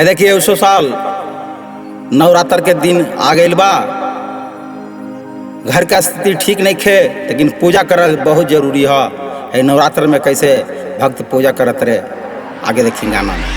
है देखिए 100 साल नवरात्र के दिन आ गइल बा। घर का स्थिति ठीक नहीं खे, लेकिन पूजा करल बहुत जरूरी है। नवरात्र में कैसे भक्त पूजा करत रहे, आगे देखिए गाना में।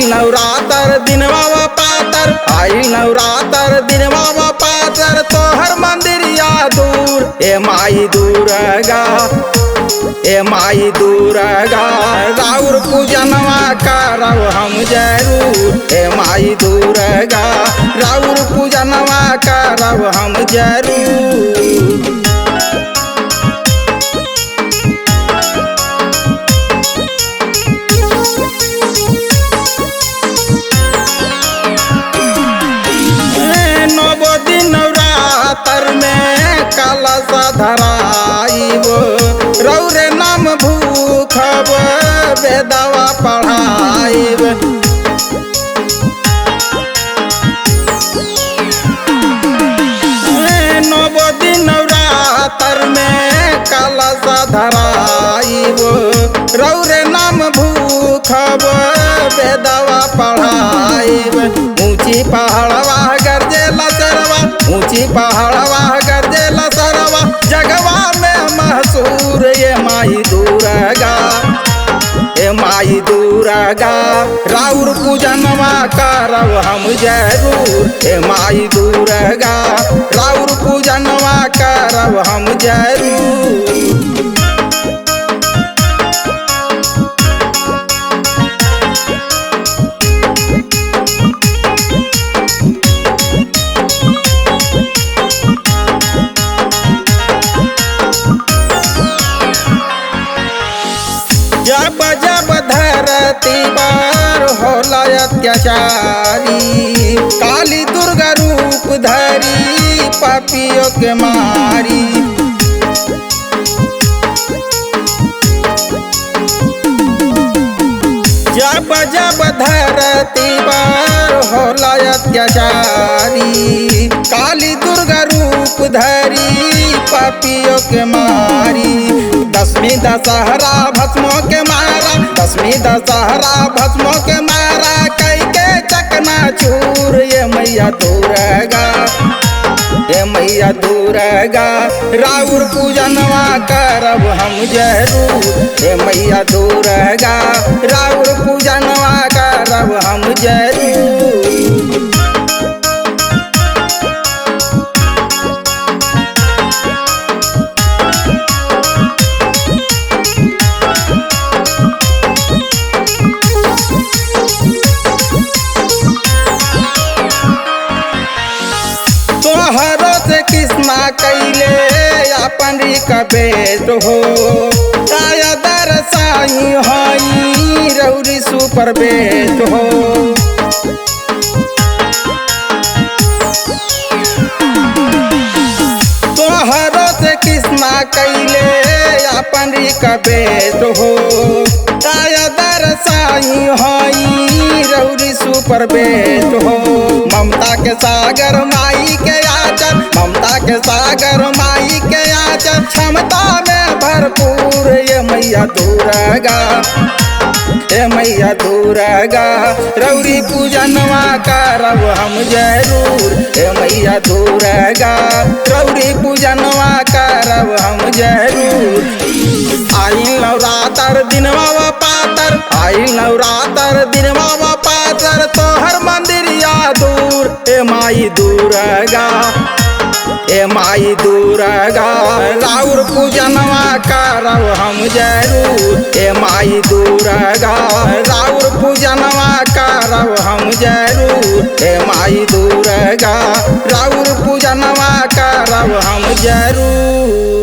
नवरात्र दिनवा पातर, आई नवरात्र दिनवा पातर, तोहर मंदिरिया दूर ए माई दुर्गा, ए माई दुर्गा, राउर पूजनवा करब हम जरूर, ए माई दुर्गा, राउर पूजनवा करब हम जरूर। नवरात्र में कलश धराइब, रौरे नाम भूखब, वेदवा पढ़ाइब। नौ दिन नवरात्र में कलश धराइब, रौरे नाम भूखब, वेदवा पढ़ाइब। ऊंची पहाड़वा गरजे लसरवा, ऊंची पहाड़वा गरजे लसरवा, जगवा में महसूर ये माई दुर्गा, ए माई दुर्गा, राउर पूजनवा करब हम जरूर, ए माई दुर्गा, राउर पूजनवा करब हम जरूर। जब जब धरती पर होला अत्याचारी, काली दुर्गा रूप धरी पापियों के मारी। जब जब धरती पर होला अत्याचारी, काली दुर्गा रूप धरी पापियों के मारी। दसवीं दशहरा भस्मों के मारा, दसवीं दशहरा भस्मों के मारा, कई के चकना चूर ये मैया दुर्गा, ये मैया दुर्गा, राउर पूजनवा करब हम जरूर, ये मैया दुर्गा, राउर पूजनवा करब हम जरूर। तोहरो से किस्मा कैले अपन रिकबेट हो, कायदर साई हई रौरी सुपर बेट हो। तोहरो से किस्मा कैले अपन रिकबेट हो, कायदर साई हई रौरी सुपर बेट हो। ममता के सागर माई के आचर, ममता के सागर माई के आचर, क्षमता में भरपूर ये मैया दुर्गा, ए मैया दुर्गा, रौरी पूजनवा करब हम जरूर, ए मैया दुर्गा, रौरी पूजनवा करब हम जरूर। आई नवरात्र दिनवा पातर, आई नवरात्र दिनवा पातर, तोहर मंदिरिया दूर ए माई दुर्गा, ए माई दुर्गा, राउर पूजनवा करब हम जरूर, ए माई दुर्गा, राउर पूजनवा करब हम जरूर, ए माई दुर्गा, राउर पूजनवा करब हम जरूर।